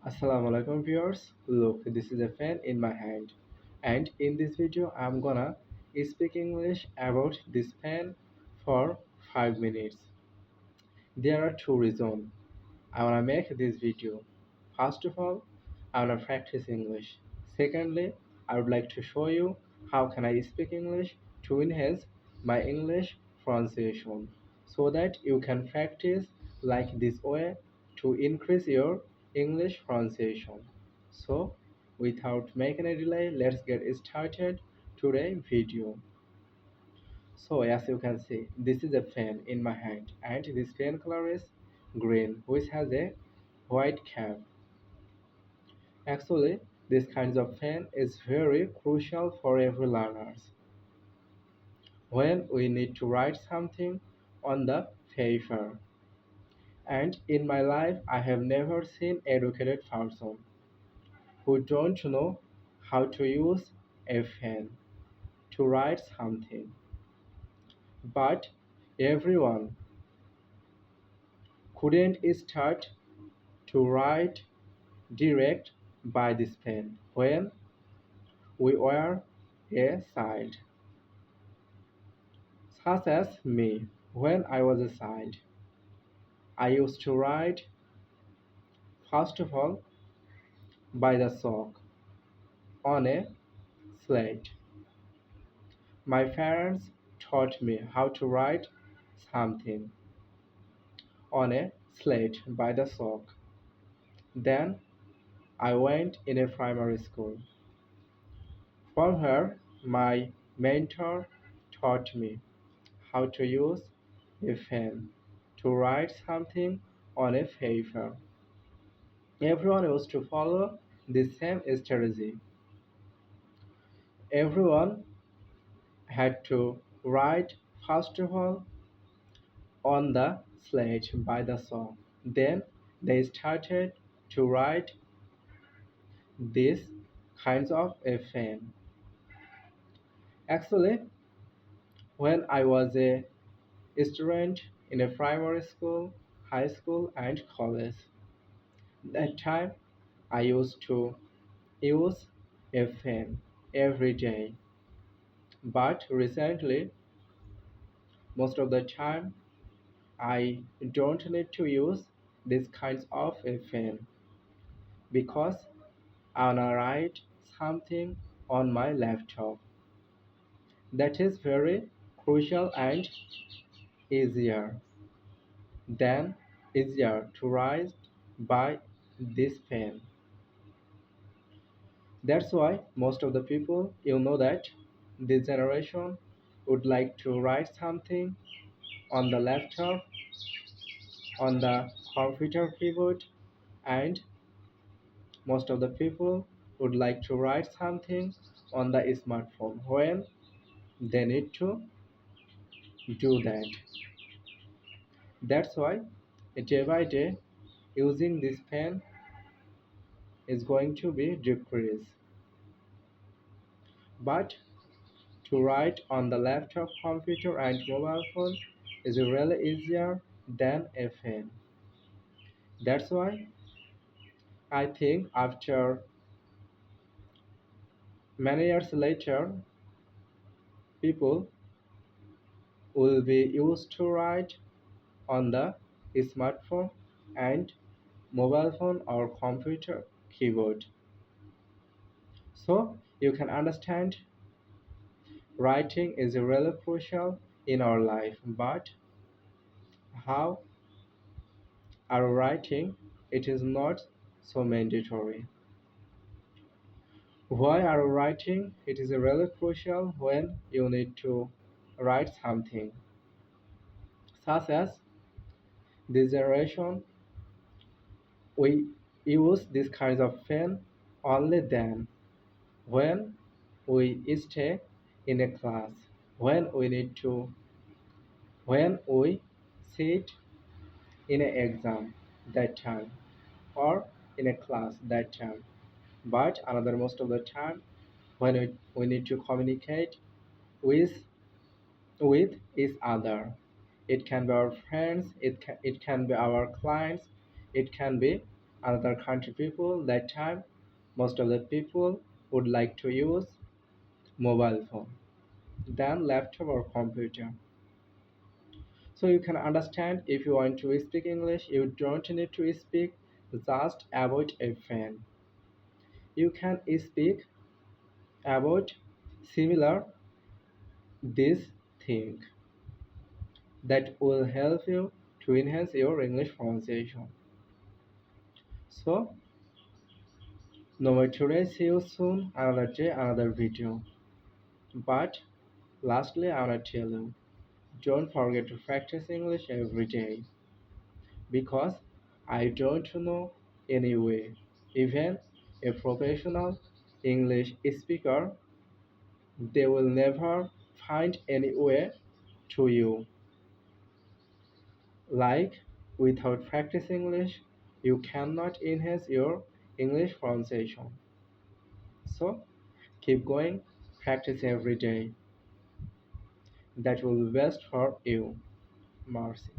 Assalamu alaikum viewers. Look, this is a pen in my hand, and in this video I'm gonna speak English about this pen for 5 minutes. There are two reasons I wanna make this video. First of all, I wanna practice English. Secondly, I would like to show you how can I speak English to enhance my English pronunciation so that you can practice like this way to increase your English pronunciation. So, without making a delay, let's get started today's video. So as you can see, this is a pen in my hand and this pen color is green which has a white cap. Actually, this kind of pen is very crucial for every learners. When we need to write something on the paper. And in my life, I have never seen educated person who don't know how to use a pen to write something. But everyone couldn't start to write direct by this pen when we were a child, such as me. When I was a child, I used to write first of all by the chalk on a slate. My parents taught me how to write something on a slate by the chalk. Then I went in a primary school. From here, my mentor taught me how to use a pen to write something on a paper. Everyone used to follow the same strategy. Everyone had to write first of all on the slate by the song. Then they started to write these kinds of a pen. Actually, when I was a student in a primary school, high school, and college, that time I used to use a pen every day. But recently, most of the time, I don't need to use these kinds of a pen because I wanna write something on my laptop. That is very crucial and easier than easier to write by this pen. That's why most of the people you know that this generation would like to write something on the laptop, on the computer keyboard, and most of the people would like to write something on the smartphone when they need to do that. That's why day by day using this pen is going to be decreased. But to write on the laptop, computer, and mobile phone is really easier than a pen. That's why I think after many years later, people will be used to write on the smartphone and mobile phone or computer keyboard. So you can understand writing is really crucial in our life, but how our writing it is not so mandatory. Why are writing? It is really crucial when you need to write something, such as this generation. We use this kind of pen only then when we stay in a class, when we need to, when we sit in an exam that time, or in a class that time. But another most of the time, when we need to communicate with with each other. It can be our friends, it can be our clients, it can be another country people that time most of the people would like to use mobile phone than laptop or computer. So you can understand if you want to speak English, you don't need to speak just about a fan. You can speak about similar this thing that will help you to enhance your English pronunciation. So no more today, see you soon, another day, another video. But lastly, I wanna tell you, don't forget to practice English every day because I don't know any way. Even a professional English speaker, they will never find any way to you. Like without practice English, you cannot enhance your English pronunciation. So keep going, practice every day. That will be best for you. Mercy.